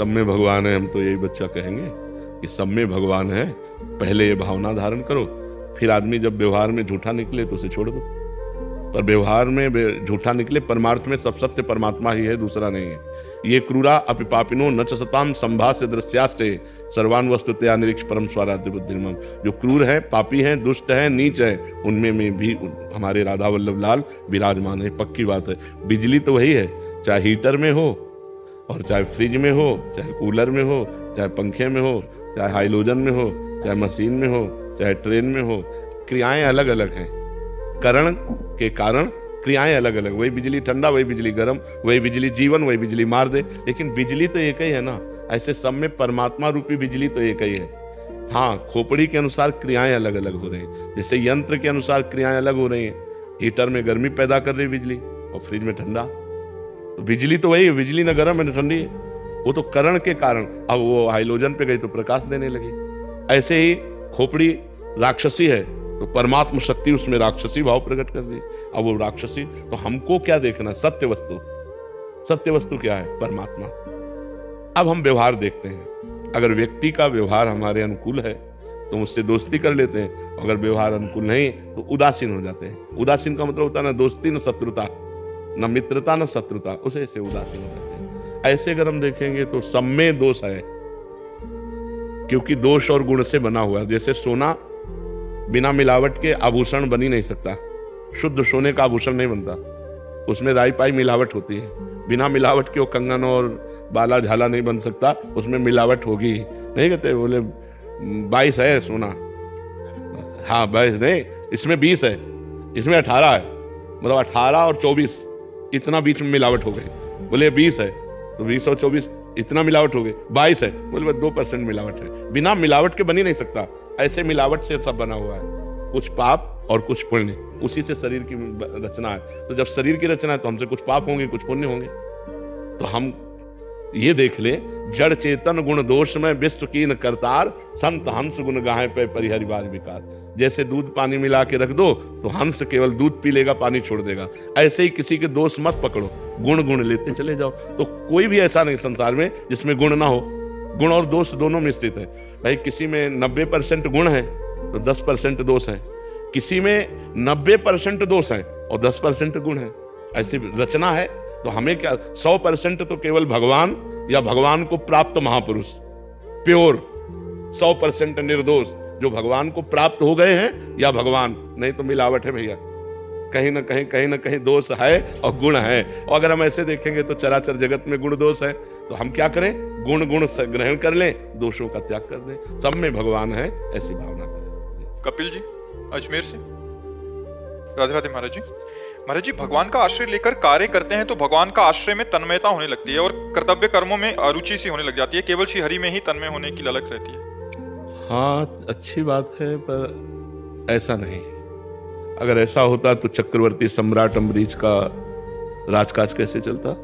सब में भगवान है, हम तो यही बच्चा कहेंगे कि सब में भगवान है। पहले ये भावना धारण करो, फिर आदमी जब व्यवहार में झूठा निकले तो उसे छोड़ दो। पर व्यवहार में झूठा निकले, परमार्थ में सब सत्य परमात्मा ही है, दूसरा नहीं है। ये क्रूरा अपि पापिनो न च सताम संभास्य दृश्यास्ते सर्वान वस्तुतया निरीक्ष परम स्वाराध्य बुद्धिर्मम। जो क्रूर है, पापी हैं, दुष्ट हैं, नीच है, उनमें में भी हमारे राधा वल्लभ लाल विराजमान है। पक्की बात है। बिजली तो वही है, चाहे हीटर में हो और चाहे फ्रिज में हो, चाहे कूलर में हो, चाहे पंखे में हो, चाहे हाइलोजन में हो, चाहे मशीन में हो, चाहे ट्रेन में हो, क्रियाएं अलग अलग हैं। करण के कारण क्रियाएं अलग अलग। वही बिजली ठंडा, वही बिजली गर्म, वही बिजली जीवन, वही बिजली मार दे, लेकिन बिजली तो एक ही है ना। ऐसे सब में परमात्मा रूपी बिजली तो एक ही है। हाँ, खोपड़ी के अनुसार क्रियाएं अलग अलग हो रही हैं। जैसे यंत्र के अनुसार क्रियाएं अलग हो रही हैं। हीटर में गर्मी पैदा कर रही बिजली और फ्रिज में ठंडा। तो बिजली तो वही है, बिजली न गर्म है न ठंडी है। वो तो करण के कारण, अब वो हाइलोजन पे गई तो प्रकाश देने लगी। ऐसे ही खोपड़ी राक्षसी है तो परमात्म शक्ति उसमें राक्षसी भाव प्रकट कर दी। अब वो राक्षसी, तो हमको क्या देखना? सत्य वस्तु। सत्य वस्तु क्या है? परमात्मा। अब हम व्यवहार देखते हैं। अगर व्यक्ति का व्यवहार हमारे अनुकूल है तो उससे दोस्ती कर लेते हैं, अगर व्यवहार अनुकूल नहीं तो उदासीन हो जाते हैं। उदासीन का मतलब होता है ना दोस्ती न शत्रुता, न मित्रता न शत्रुता, उसे ऐसे उदासीन हो जाते हैं। ऐसे अगर हम देखेंगे तो सब में दोष है, क्योंकि दोष और गुण से बना हुआ है। जैसे सोना बिना मिलावट के आभूषण बन ही नहीं सकता। शुद्ध सोने का आभूषण नहीं बनता, उसमें राई पाई मिलावट होती है। बिना मिलावट के वो कंगन और बाला झाला नहीं बन सकता, उसमें मिलावट होगी। नहीं कहते बोले 22 है सोना, हाँ 22 नहीं, इसमें 20 है, इसमें 18 है, मतलब 18 और 24 इतना बीच में मिलावट हो गई। बोले 20 है तो 20 और 24 इतना मिलावट हो गई। 22 है, बोले 2% मिलावट है। बिना मिलावट के बन ही नहीं सकता। ऐसे मिलावट से सब बना हुआ है, कुछ पाप और कुछ पुण्य। उसी से शरीर की रचना है। तो जब शरीर की रचना है तो हमसे कुछ पाप होंगे, कुछ पुण्य होंगे। तो हम ये देख ले, जड़ चेतन गुण दोष में विश्व कीन करतार, संत हंस गुण गाहे पे परिहरि बार विकार। जैसे दूध पानी मिला के रख दो तो हंस केवल दूध पी लेगा, पानी छोड़ देगा। ऐसे ही किसी के दोष मत पकड़ो, गुण गुण लेते चले जाओ। तो कोई भी ऐसा नहीं संसार में जिसमें गुण ना हो। गुण और दोष दोनों में स्थित है। भाई किसी में 90% गुण है तो 10% दोष है, किसी में 90% दोष है और 10% गुण है। ऐसी रचना है। तो हमें क्या, 100% तो केवल भगवान या भगवान को प्राप्त महापुरुष, प्योर 100% निर्दोष जो भगवान को प्राप्त हो गए हैं, या भगवान नहीं तो मिलावट है भैया। कहीं ना कहीं दोष है और गुण है। और अगर हम ऐसे देखेंगे तो चराचर जगत में गुण दोष है। तो हम क्या करें? गुण ग्रहण कर लें, दोषों का त्याग कर दें। सब में भगवान है, ऐसी भावना करें। कपिल जी अजमेर से। राधे राधे महाराज जी। महाराज जी, भगवान का आश्रय लेकर कार्य करते हैं तो भगवान का आश्रय में तन्मयता होने लगती है और कर्तव्य कर्मों में अरुचि सी होने लग जाती है। केवल श्री हरि में ही तन्मय होने की ललक रहती है। हाँ, अच्छी बात है, पर ऐसा नहीं। अगर ऐसा होता तो चक्रवर्ती सम्राट अम्बरीश का राजकाज कैसे चलता?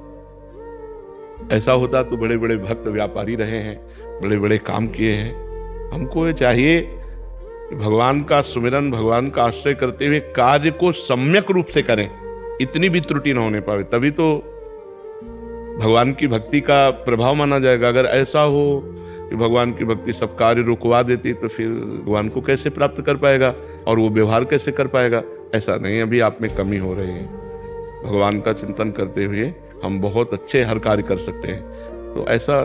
ऐसा होता तो बड़े बड़े भक्त व्यापारी रहे हैं, बड़े बड़े काम किए हैं। हमको ये चाहिए कि भगवान का सुमिरन, भगवान का आश्रय करते हुए कार्य को सम्यक रूप से करें, इतनी भी त्रुटि न होने पावे, तभी तो भगवान की भक्ति का प्रभाव माना जाएगा। अगर ऐसा हो कि भगवान की भक्ति सब कार्य रुकवा देती तो फिर भगवान को कैसे प्राप्त कर पाएगा और वो व्यवहार कैसे कर पाएगा? ऐसा नहीं। अभी आप में कमी हो रही है। भगवान का चिंतन करते हुए हम बहुत अच्छे हर कार्य कर सकते हैं। तो ऐसा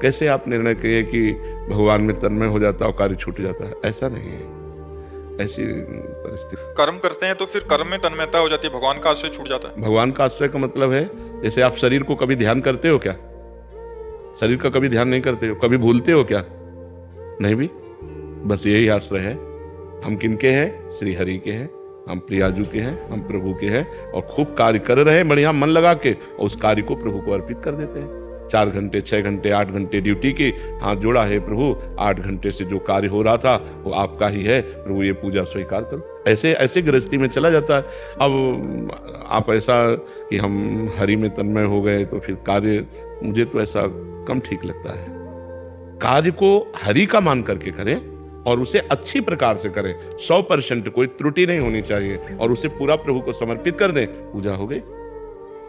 कैसे आप निर्णय किए कि भगवान में तन्मय हो जाता और कार्य छूट जाता है? ऐसा नहीं है। ऐसी परिस्थिति, कर्म करते हैं तो फिर कर्म में तन्मयता हो जाती है, भगवान का आश्रय छूट जाता है। भगवान का आश्रय का मतलब है, जैसे आप शरीर को कभी ध्यान करते हो क्या? शरीर का कभी ध्यान नहीं करते हो? कभी भूलते हो क्या? नहीं भी। बस यही आश्रय है। हम किनके हैं? श्री हरि के हैं, हम प्रियाजू के हैं, हम प्रभु के हैं। और खूब कार्य कर रहे हैं बढ़िया मन लगा के, और उस कार्य को प्रभु को अर्पित कर देते हैं। 4 घंटे 6 घंटे 8 घंटे ड्यूटी की, हाथ जोड़ा है प्रभु, 8 घंटे से जो कार्य हो रहा था वो आपका ही है प्रभु, ये पूजा स्वीकार करो। ऐसे ऐसे गृहस्थी में चला जाता है। अब आप ऐसा कि हम हरि में तन्मय हो गए तो फिर कार्य, मुझे तो ऐसा कम ठीक लगता है। कार्य को हरि का मान करके करें और उसे अच्छी प्रकार से करें, 100% कोई त्रुटि नहीं होनी चाहिए, और उसे पूरा प्रभु को समर्पित कर दें, पूजा हो गई।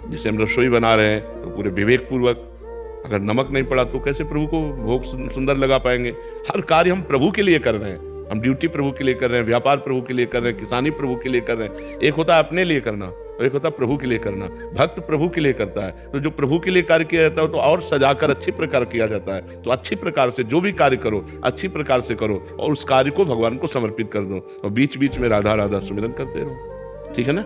जैसे हम रसोई बना रहे हैं तो पूरे विवेक पूर्वक अगर नमक नहीं पड़ा तो कैसे प्रभु को भोग सुंदर लगा पाएंगे। हर कार्य हम प्रभु के लिए कर रहे हैं, हम ड्यूटी प्रभु के लिए कर रहे हैं, व्यापार प्रभु के लिए कर रहे हैं, किसानी प्रभु के लिए कर रहे हैं। एक होता है अपने लिए करना और एक होता है प्रभु के लिए करना। भक्त प्रभु के लिए करता है, तो जो प्रभु के लिए कार्य किया जाता है तो और सजाकर अच्छी प्रकार किया जाता है। तो अच्छी प्रकार से जो भी कार्य करो अच्छी प्रकार से करो और उस कार्य को भगवान को समर्पित कर दो और बीच बीच में राधा राधा सुमिरन करते रहो। ठीक है ना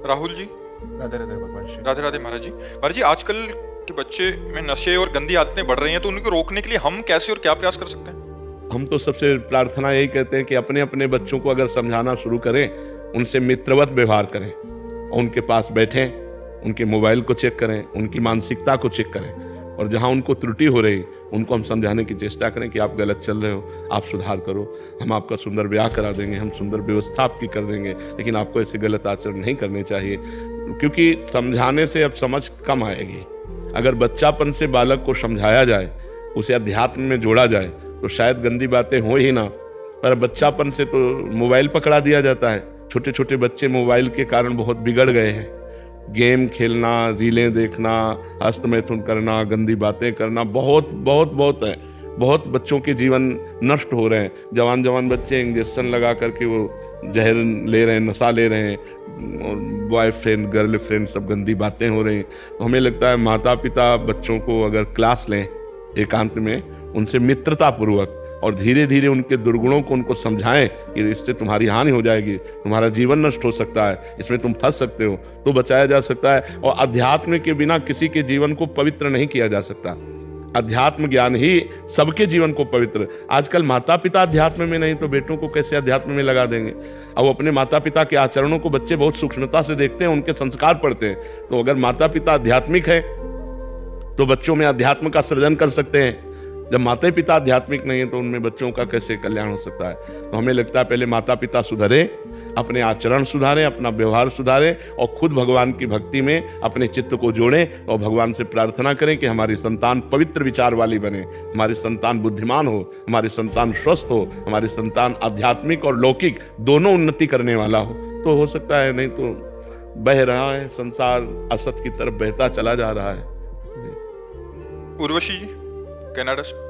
राहुल जी? राधे राधे भगवान श्री। राधे राधे महाराज जी। महाराज जी, आजकल के बच्चे में नशे और गंदी आदतें बढ़ रही हैं, तो उनको रोकने के लिए हम कैसे और क्या प्रयास कर सकते हैं? हम तो सबसे प्रार्थना यही कहते हैं कि अपने अपने बच्चों को अगर समझाना शुरू करें, उनसे मित्रवत व्यवहार करें और उनके पास बैठें, उनके मोबाइल को चेक करें, उनकी मानसिकता को चेक करें और जहां उनको त्रुटि हो रही उनको हम समझाने की चेष्टा करें कि आप गलत चल रहे हो, आप सुधार करो, हम आपका सुंदर ब्याह करा देंगे, हम सुंदर व्यवस्था आपकी कर देंगे, लेकिन आपको ऐसे गलत आचरण नहीं करने चाहिए। क्योंकि समझाने से अब समझ कम आएगी। अगर बच्चापन से बालक को समझाया जाए, उसे अध्यात्म में जोड़ा जाए तो शायद गंदी बातें हो ही ना। पर बच्चापन से तो मोबाइल पकड़ा दिया जाता है। छोटे छोटे बच्चे मोबाइल के कारण बहुत बिगड़ गए हैं। गेम खेलना, रीलें देखना, हस्तमैथुन करना, गंदी बातें करना बहुत बहुत बहुत है। बहुत बच्चों के जीवन नष्ट हो रहे हैं। जवान जवान बच्चे इंजेक्शन लगा करके वो जहर ले रहे हैं, नशा ले रहे हैं, और बॉयफ्रेंड गर्लफ्रेंड सब गंदी बातें हो रही हैं। तो हमें लगता है माता पिता बच्चों को अगर क्लास लें एकांत में, उनसे मित्रता पूर्वक और धीरे धीरे उनके दुर्गुणों को उनको समझाएं कि इससे तुम्हारी हानि हो जाएगी, तुम्हारा जीवन नष्ट हो सकता है, इसमें तुम फंस सकते हो, तो बचाया जा सकता है। और अध्यात्म के बिना किसी के जीवन को पवित्र नहीं किया जा सकता। अध्यात्म ज्ञान ही सबके जीवन को पवित्र। आजकल माता पिता अध्यात्म में नहीं तो बेटों को कैसे अध्यात्म में लगा देंगे। अब अपने माता पिता के आचरणों को बच्चे बहुत सूक्ष्मता से देखते हैं, उनके संस्कार पढ़ते हैं। तो अगर माता पिता आध्यात्मिक है तो बच्चों में अध्यात्म का सृजन कर सकते हैं। जब माता पिता आध्यात्मिक नहीं है तो उनमें बच्चों का कैसे कल्याण हो सकता है। तो हमें लगता है पहले माता पिता सुधरे, अपने आचरण सुधारें, अपना व्यवहार सुधारें और खुद भगवान की भक्ति में अपने चित्त को जोड़ें और भगवान से प्रार्थना करें कि हमारी संतान पवित्र विचार वाली बने, हमारी संतान बुद्धिमान हो, हमारी संतान स्वस्थ हो, हमारी संतान आध्यात्मिक और लौकिक दोनों उन्नति करने वाला हो। तो हो सकता है, नहीं तो बह रहा है संसार, असत की तरफ बहता चला जा रहा है। उर्वशी जी कनाडा से।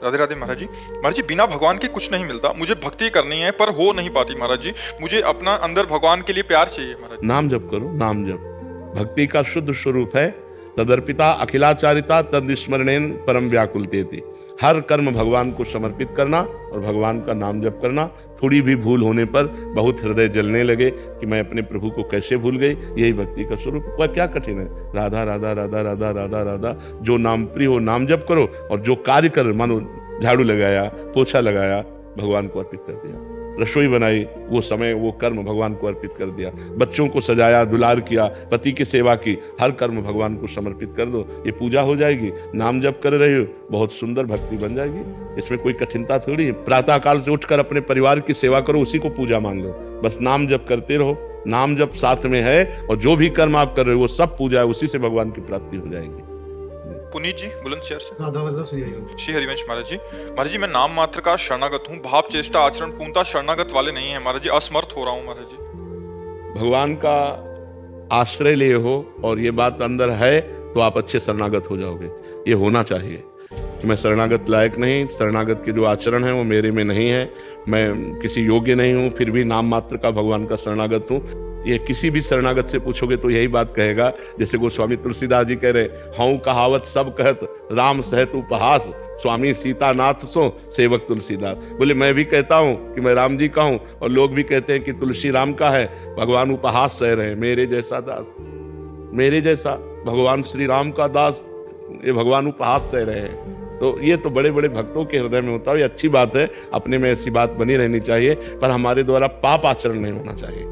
राधे राधे महाराज जी। महाराज जी, बिना भगवान के कुछ नहीं मिलता। मुझे भक्ति करनी है पर हो नहीं पाती महाराज जी। मुझे अपना अंदर भगवान के लिए प्यार चाहिए महाराज। नाम जप करो, नाम जप भक्ति का शुद्ध स्वरूप है। तदर्पिता अखिलाचारिता तद स्मरणेन परम व्याकुलतेति। हर कर्म भगवान को समर्पित करना और भगवान का नाम जप करना। थोड़ी भी भूल होने पर बहुत हृदय जलने लगे कि मैं अपने प्रभु को कैसे भूल गई, यही भक्ति का स्वरूप। वह क्या कठिन है। राधा राधा राधा राधा राधा राधा। जो नाम प्रिय हो नाम जप करो और जो कार्य कर, मानो झाड़ू लगाया, पोछा लगाया, भगवान को अर्पित कर दिया। रसोई बनाई, वो समय वो कर्म भगवान को अर्पित कर दिया। बच्चों को सजाया, दुलार किया, पति की सेवा की, हर कर्म भगवान को समर्पित कर दो। ये पूजा हो जाएगी। नाम जप कर रहे हो, बहुत सुंदर भक्ति बन जाएगी। इसमें कोई कठिनता थोड़ी है। प्रातः काल से उठकर अपने परिवार की सेवा करो, उसी को पूजा मान लो। बस नाम जप करते रहो, नाम जप साथ में है और जो भी कर्म आप कर रहे हो वो सब पूजा है, उसी से भगवान की प्राप्ति हो जाएगी। पुनीत जी बुलंदशहर से। राधा वल्लभ श्री हरिवंश। श्री हरिवंश महाराज जी। महाराज जी, मैं नाम मात्र का शरणागत हूँ, भाव चेष्टा आचरण पूर्णतः शरणागत वाले नहीं है महाराज जी। असमर्थ हो रहा हूँ महाराज जी। भगवान का आश्रय लिए हो और ये बात अंदर है तो आप अच्छे शरणागत हो जाओगे। ये होना चाहिए कि मैं शरणागत लायक नहीं, शरणागत के जो आचरण है वो मेरे में नहीं है, मैं किसी योग्य नहीं हूँ, फिर भी नाम मात्र का भगवान का शरणागत हूँ। ये किसी भी शरणागत से पूछोगे तो यही बात कहेगा। जैसे गोस्वामी तुलसीदास जी कह रहे, हऊँ कहावत सब कहत राम सहत उपहास, स्वामी सीतानाथ सो सेवक तुलसीदास। बोले मैं भी कहता हूँ कि मैं राम जी का हूँ और लोग भी कहते हैं कि तुलसी राम का है, भगवान उपहास सह रहे हैं। मेरे जैसा दास, मेरे जैसा भगवान श्री राम का दास, ये भगवान उपहास सह रहे हैं। तो ये तो बड़े बड़े भक्तों के हृदय में होता है। ये अच्छी बात है, अपने में ऐसी बात बनी रहनी चाहिए, पर हमारे द्वारा पाप आचरण नहीं होना चाहिए।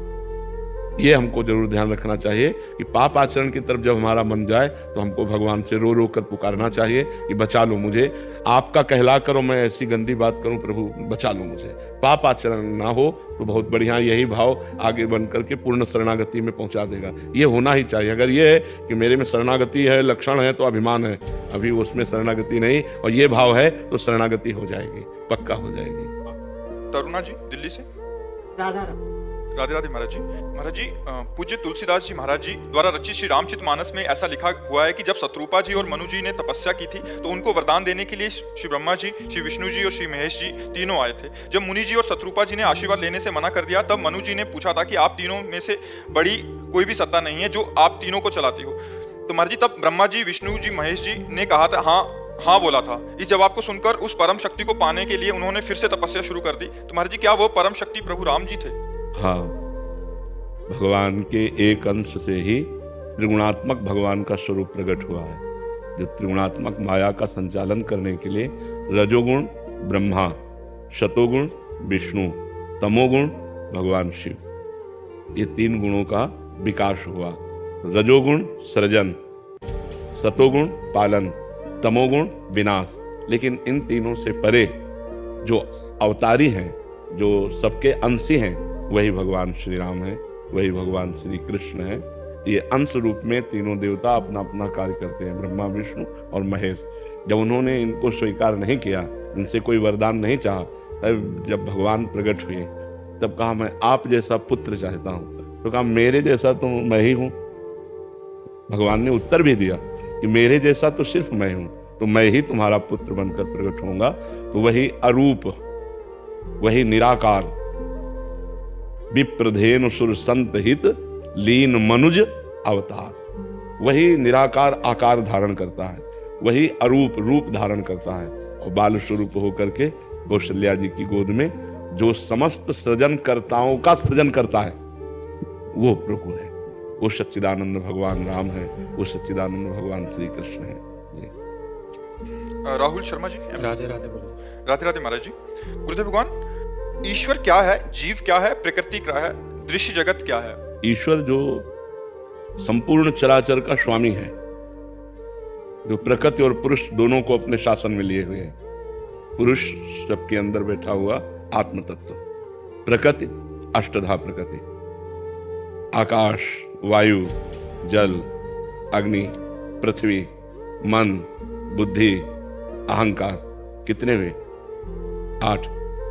ये हमको जरूर ध्यान रखना चाहिए कि पाप आचरण की तरफ जब हमारा मन जाए तो हमको भगवान से रो रो कर पुकारना चाहिए कि बचा लो मुझे, आपका कहला करो मैं ऐसी गंदी बात करूं, प्रभु बचा लो मुझे। पाप आचरण ना हो तो बहुत बढ़िया, यही भाव आगे बन करके पूर्ण शरणागति में पहुंचा देगा। ये होना ही चाहिए। अगर ये है कि मेरे में शरणागति है, लक्षण है, तो अभिमान है, अभी उसमें शरणागति नहीं और ये भाव है तो शरणागति हो जाएगी, पक्का हो जाएगी। तरुणा जी दिल्ली से। राधा राधे राधे महाराज जी। महाराज जी, पूज्य तुलसीदास जी महाराज जी द्वारा रचित श्री रामचरितमानस में ऐसा लिखा हुआ है कि जब शत्रुपा जी और मनु जी ने तपस्या की थी तो उनको वरदान देने के लिए श्री ब्रह्मा जी, श्री विष्णु जी और श्री महेश जी तीनों आए थे। जब मुनि जी और शत्रुपा जी ने आशीर्वाद लेने से मना कर दिया तब मनु जी ने पूछा था कि आप तीनों में से बड़ी कोई भी सत्ता नहीं है जो आप तीनों को चलाती हो। तो महाराज जी तब ब्रह्मा जी, विष्णु जी, महेश जी ने कहा था हाँ बोला था। इस जवाब को सुनकर उस परम शक्ति को पाने के लिए उन्होंने फिर से तपस्या शुरू कर दी। तो महाराज जी क्या वो परम शक्ति प्रभु राम जी थे? हाँ, भगवान के एक अंश से ही त्रिगुणात्मक भगवान का स्वरूप प्रकट हुआ है, जो त्रिगुणात्मक माया का संचालन करने के लिए रजोगुण ब्रह्मा, शतोगुण विष्णु, तमोगुण भगवान शिव, ये 3 गुणों का विकास हुआ। रजोगुण सृजन, सतोगुण पालन, तमोगुण विनाश। लेकिन इन तीनों से परे जो अवतारी हैं, जो सबके अंशी हैं, वही भगवान श्री राम हैं, वही भगवान श्री कृष्ण हैं। ये अंश रूप में तीनों देवता अपना अपना कार्य करते हैं, ब्रह्मा, विष्णु और महेश। जब उन्होंने इनको स्वीकार नहीं किया, इनसे कोई वरदान नहीं चाहा, तब जब भगवान प्रकट हुए तब कहा मैं आप जैसा पुत्र चाहता हूँ। तो कहा मेरे जैसा तो मैं ही हूँ। भगवान ने उत्तर भी दिया कि मेरे जैसा तो सिर्फ मैं हूं, तो मैं ही तुम्हारा पुत्र बनकर प्रकट होऊंगा। तो वही अरूप, वही निराकार, विप्रधेनु सुर संत हित लीन मनुज अवतार, वही निराकार आकार धारण करता है, वही अरूप रूप धारण करता है और बाल स्वरूप होकर के कौशल्या जी की गोद में जो समस्त सृजनकर्ताओं का सृजन करता है वो प्रभु है, वो सच्चिदानंद भगवान राम है, वो सच्चिदानंद भगवान श्री कृष्ण है। राहुल शर्मा जी। राधे राधे बोलो। राधे राधे महाराज जी। गुरुदेव भगवान, ईश्वर क्या है, जीव क्या है, प्रकृति क्या है, दृश्य जगत क्या है? ईश्वर जो संपूर्ण चराचर का स्वामी है, जो प्रकृति और पुरुष दोनों को अपने शासन में लिए हुए है। पुरुष सबके अंदर बैठा हुआ आत्म तत्व, प्रकृति अष्टधा प्रकृति, आकाश, वायु, जल, अग्नि, पृथ्वी, मन, बुद्धि, अहंकार, कितने हुए? 8।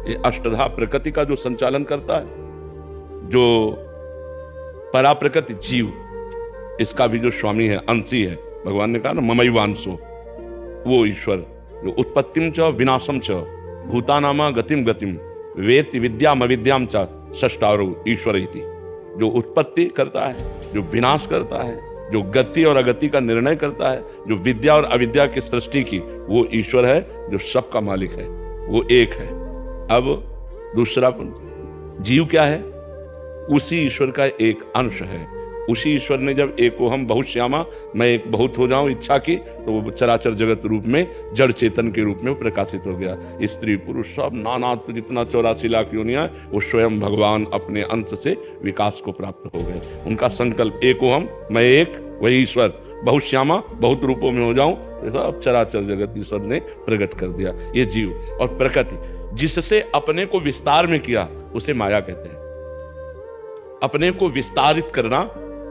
ये अष्टधा प्रकृति का जो संचालन करता है, जो परा प्रकृति जीव, इसका भी जो स्वामी है, अंशी है। भगवान ने कहा ना ममैवांशो, वो ईश्वर जो उत्पत्तिम च विनाशम च भूतानामा गतिम गतिम वेत्ति विद्याम अविद्याम च षष्ठारो ईश्वर इति, जो उत्पत्ति करता है, जो विनाश करता है, जो गति और अगति का निर्णय करता है, जो विद्या और अविद्या की सृष्टि की, वो ईश्वर है जो सबका मालिक है, वो एक है। अब दूसरा जीव क्या है? उसी ईश्वर का एक अंश है। उसी ईश्वर ने जब एको हम बहुत श्यामा, मैं एक बहुत हो जाऊं इच्छा की, तो वो चराचर जगत रूप में जड़ चेतन के रूप में प्रकाशित हो गया। स्त्री पुरुष सब नाना, तो जितना 84 लाख योनियां, वो स्वयं भगवान अपने अंश से विकास को प्राप्त हो गए। उनका संकल्प एको हम, मैं एक, वही ईश्वर, बहुत श्यामा, बहुत रूपों में हो जाऊं, सब चराचर जगत ईश्वर ने प्रकट कर दिया। ये जीव और प्रकृति, जिससे अपने को विस्तार में किया, उसे माया कहते हैं। अपने को विस्तारित करना,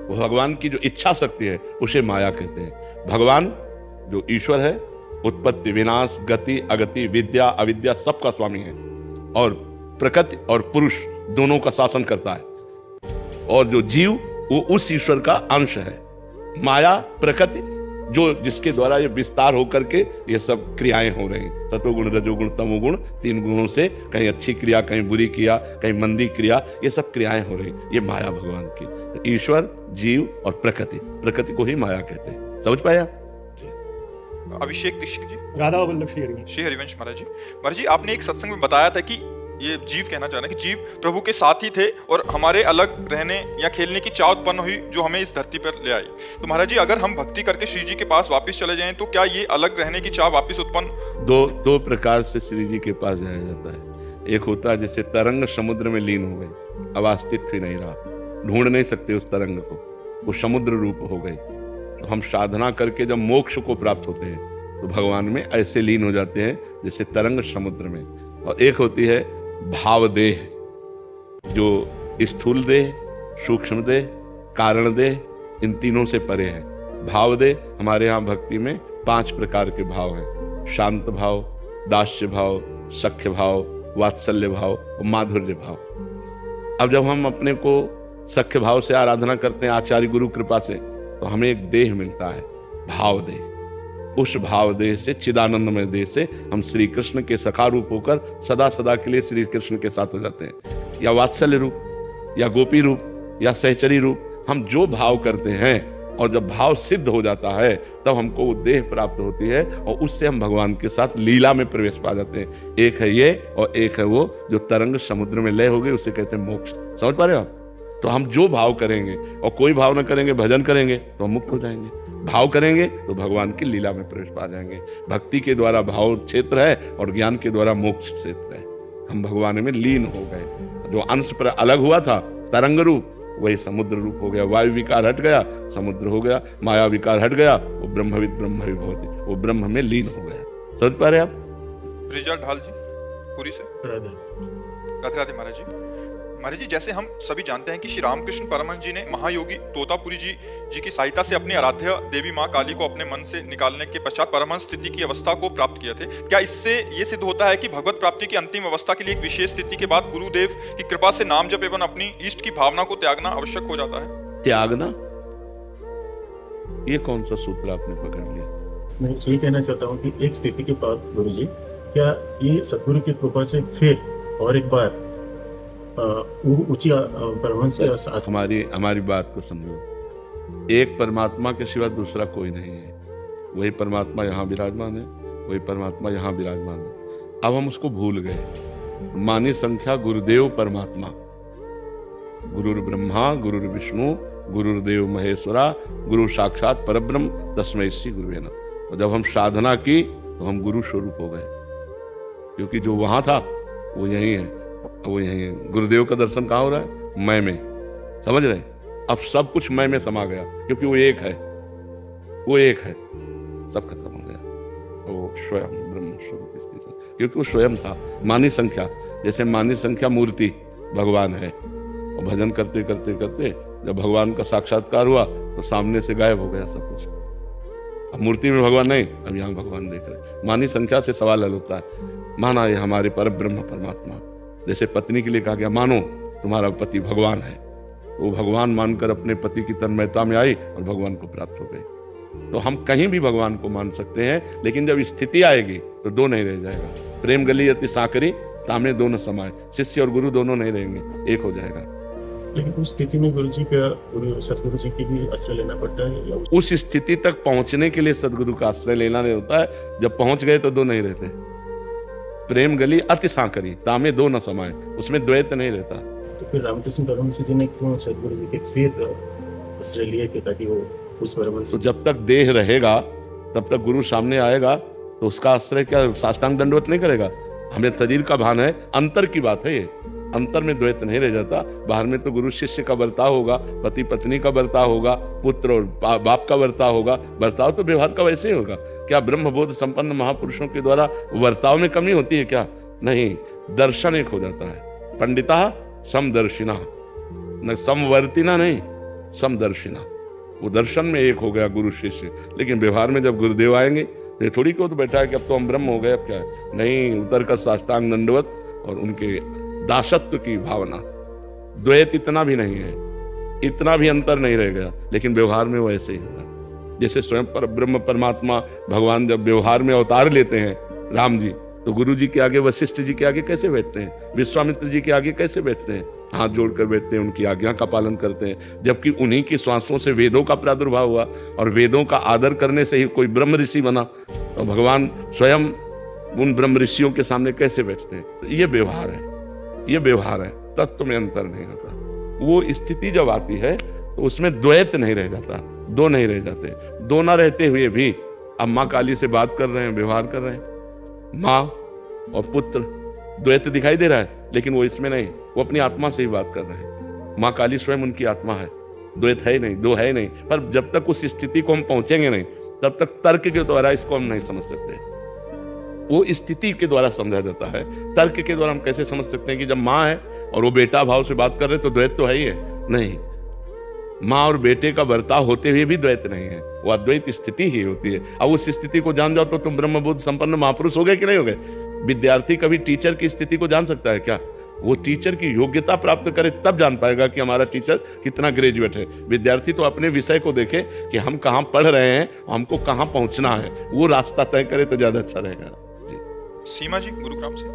वो भगवान की जो इच्छा शक्ति है, उसे माया कहते हैं। भगवान जो ईश्वर है, उत्पत्ति विनाश, गति अगति, विद्या अविद्या, सबका स्वामी है, और प्रकृति और पुरुष दोनों का शासन करता है। और जो जीव, वो उस ईश्वर का अंश है। माया प्रकृति, जो जिसके द्वारा ये विस्तार होकर के ये सब क्रियाएं हो रही हैं। सतोगुण, रजोगुण, तमोगुण, 3 गुणों से कहीं अच्छी क्रिया, कहीं बुरी क्रिया, कहीं मंदी क्रिया, ये सब क्रियाएं हो रही, ये माया भगवान की। तो ईश्वर, जीव और प्रकृति, प्रकृति को ही माया कहते हैं। समझ पाया? अभिषेक दीक्षित जी। राधा वल्लभ श्री हरिवंश। श्री हरिवंश महाराज जी। महाराज जी, आपने एक सत्संग में बताया था कि ये जीव कहना चाह रहे हैं कि जीव प्रभु के साथ ही थे और हमारे अलग रहने या खेलने की चाह उत्पन्न हुई जो हमें इस धरती पर ले आई। तो महाराज जी, अगर हम भक्ति करके श्री जी के पास वापस चले जाएं तो क्या ये अलग रहने की चाह वापस उत्पन्न? दो प्रकार से श्री जी के पास जाया जाता है। एक होता है जैसे तरंग समुद्र में लीन हो गई, अब अस्तित्व ही नहीं रहा, ढूंढ नहीं सकते उस तरंग को, वो समुद्र रूप हो गई। तो हम साधना करके जब मोक्ष को प्राप्त होते हैं तो भगवान में ऐसे लीन हो जाते हैं जैसे तरंग समुद्र में। और एक होती है भाव देह, जो स्थूल देह, सूक्ष्म देह, कारण देह, इन तीनों से परे है। भाव देह, हमारे यहाँ भक्ति में 5 प्रकार के भाव हैं: शांत भाव, दास्य भाव, सख्य भाव, वात्सल्य भाव और माधुर्य भाव। अब जब हम अपने को सख्य भाव से आराधना करते हैं आचार्य गुरु कृपा से, तो हमें एक देह मिलता है, भाव देह। उस भाव देह से, चिदानंदमय देह से हम श्री कृष्ण के सखा रूप होकर सदा सदा के लिए श्री कृष्ण के साथ हो जाते हैं। या वात्सल्य रूप, या गोपी रूप, या सहचरी रूप, हम जो भाव करते हैं और जब भाव सिद्ध हो जाता है तब हमको वो देह प्राप्त होती है और उससे हम भगवान के साथ लीला में प्रवेश पा जाते हैं। एक है ये और एक है वो जो तरंग समुद्र में लय हो गई, उसे कहते हैं मोक्ष। समझ पा रहे हो आप? तो हम जो भाव करेंगे और कोई भाव न करेंगे, भजन करेंगे तो हम मुक्त हो जाएंगे, भाव करेंगे तो भगवान की लीला में प्रवेश पा जाएंगे। भक्ति के द्वारा भाव क्षेत्र है और ज्ञान के द्वारा मोक्ष क्षेत्र है। हम भगवान में लीन हो गए। जो अंश पर अलग हुआ था तरंग रूप, वही समुद्र रूप हो गया। वायु विकार हट गया, समुद्र हो गया। माया विकार हट गया, वो ब्रह्मविद ब्रह्मवि भवति, वो ब्रह्म में लीन हो गया। समझ पा रहे आप? ब्रिजा ढाल जी पूरी से। राधे राधे महाराज जी। महाराज जी, जैसे हम सभी जानते हैं कि श्री रामकृष्ण परमहंस जी ने महायोगी तोतापुरी जी की सहायता से अपनी आराध्य देवी माँ काली को अपने मन से निकालने के पश्चात परमहंस स्थिति की अवस्था को प्राप्त किए थे। क्या इससे ये सिद्ध होता है कि भगवत प्राप्ति की अंतिम अवस्था के लिए एक विशेष स्थिति के बाद गुरुदेव की कृपा से नाम जप एवं अपनी इष्ट की भावना को त्यागना आवश्यक हो जाता है? त्यागना, ये कौन सा सूत्र आपने पकड़ लिया? मैं यही कहना चाहता हूँ कि एक स्थिति के बाद गुरुजी, क्या ये सदगुरु की कृपा से फिर और एक बार ऊंची परमांश के साथ हमारी बात को समझो। एक परमात्मा के सिवा दूसरा कोई नहीं है। वही परमात्मा यहाँ विराजमान है, वही परमात्मा यहाँ विराजमान है। अब हम उसको भूल गए। मानी संख्या गुरुदेव परमात्मा, गुरुर ब्रह्मा गुरुर विष्णु गुरुदेव महेश्वरा, गुरु साक्षात परब्रह्म तस्मै श्री गुरुवे नमः। और जब हम साधना की तो हम गुरु स्वरूप हो गए, क्योंकि जो वहां था वो यही है, वो यही है। गुरुदेव का दर्शन कहाँ हो रहा है? मैं में। समझ रहे? अब सब कुछ मैं में समा गया, क्योंकि वो एक है, वो एक है, सब खत्म हो गया। वो स्वयं ब्रह्म स्वरूप स्थित है, क्योंकि वो स्वयं था। मानी संख्या, जैसे मानी संख्या मूर्ति भगवान है, और भजन करते करते करते जब भगवान का साक्षात्कार हुआ तो सामने से गायब हो गया सब कुछ। अब मूर्ति में भगवान नहीं, अब यहाँ भगवान देख रहे। मानी संख्या से सवाल हल होता है। माना ये हमारे पर ब्रह्म परमात्मा, जैसे पत्नी के लिए कहा गया मानो तुम्हारा पति भगवान है, तो वो भगवान मानकर अपने पति की तन्मयता में आई और भगवान को प्राप्त हो गई। तो हम कहीं भी भगवान को मान सकते हैं, लेकिन जब स्थिति आएगी तो दो नहीं रह जाएगा। प्रेम गली अति साकरी तामे दोनों समाये, शिष्य और गुरु दोनों नहीं रहेंगे, एक हो जाएगा। लेकिन उस स्थिति में गुरुजी का सदगुरु जी की भी आश्रय लेना पड़ता है, या उस स्थिति तक पहुंचने के लिए सदगुरु का आश्रय लेना नहीं होता है। जब पहुंच गए तो दो नहीं रहते। प्रेम गली अति साकरी तामे दो न समाये, उसमें द्वैत नहीं रहता। तो फिर रामकृष्ण परमहंस जी ने क्यों सदगुरु जी के फिर आश्रय लिए कि ताकि वो उस परमहंस, तो जब तक देह रहेगा तब तक गुरु सामने आएगा तो उसका आश्रय क्या साष्टांग दंडवत नहीं करेगा? हमें शरीर का भान है, अंतर की बात है ये। अंतर में द्वैत नहीं रह जाता। बाहर में तो गुरु शिष्य का बर्ताव होगा, पति पत्नी का बर्ताव होगा, पुत्र और बाप का बर्ताव होगा। बर्ताव तो व्यवहार का वैसे ही होगा। क्या ब्रह्मबोध संपन्न महापुरुषों के द्वारा वर्ताव में कमी होती है क्या? नहीं, दर्शन एक हो जाता है। पंडिता समदर्शिना, न समवर्तिना नहीं, समदर्शिना। वो दर्शन में एक हो गया गुरु शिष्य। लेकिन व्यवहार में जब गुरुदेव आएंगे तो ये थोड़ी क्यों तो बैठा है कि अब तो हम ब्रह्म हो गए, अब क्या है? नहीं, उतर कर साष्टांग दंडवत और उनके दासत्व की भावना। द्वैत इतना भी नहीं है, इतना भी अंतर नहीं रह गया, लेकिन व्यवहार में वो ऐसे ही होगा। जैसे स्वयं पर ब्रह्म परमात्मा भगवान जब व्यवहार में अवतार लेते हैं राम जी, तो गुरु जी के आगे, वशिष्ठ जी के आगे कैसे बैठते हैं? विश्वामित्र जी के आगे कैसे बैठते हैं? हाथ जोड़कर बैठते हैं, उनकी आज्ञा का पालन करते हैं। जबकि उन्हीं की श्वासों से वेदों का प्रादुर्भाव हुआ और वेदों का आदर करने से ही कोई ब्रह्म ऋषि बना। तो भगवान स्वयं उन ब्रह्म ऋषियों के सामने कैसे बैठते हैं? तो ये व्यवहार है, ये व्यवहार है, तत्व में अंतर नहीं होता। वो स्थिति जब आती है तो उसमें द्वैत नहीं रह जाता, दो नहीं रह जाते। दो ना रहते हुए भी अब माँ काली से बात कर रहे हैं, व्यवहार कर रहे हैं, माँ और पुत्र, द्वैत दिखाई दे रहा है, लेकिन वो इसमें नहीं, वो अपनी आत्मा से ही बात कर रहे हैं। माँ काली स्वयं उनकी आत्मा है, द्वैत है ही नहीं, दो है ही नहीं। पर जब तक उस स्थिति को हम पहुंचेंगे नहीं, तब तक तर्क के द्वारा इसको हम नहीं समझ सकते। वो स्थिति के द्वारा समझा जाता है। तर्क के द्वारा हम कैसे समझ सकते हैं कि जब माँ है और वो बेटा भाव से बात कर रहे तो द्वैत तो है ही है? नहीं, माँ और बेटे का बर्ताव होते हुए भी द्वैत नहीं है, वो अद्वैत स्थिति ही होती है। अब उस स्थिति को जान जाओ तो तुम ब्रह्मबोध संपन्न महापुरुष हो गए कि नहीं हो गए? विद्यार्थी कभी टीचर की स्थिति को जान सकता है क्या? वो टीचर की योग्यता प्राप्त करे तब जान पाएगा कि हमारा टीचर कितना ग्रेजुएट है। विद्यार्थी तो अपने विषय को देखे कि हम कहाँ पढ़ रहे हैं, हमको कहाँ पहुंचना है, वो रास्ता तय करे तो ज्यादा अच्छा रहेगा। जी सीमा जी गुरुग्राम से।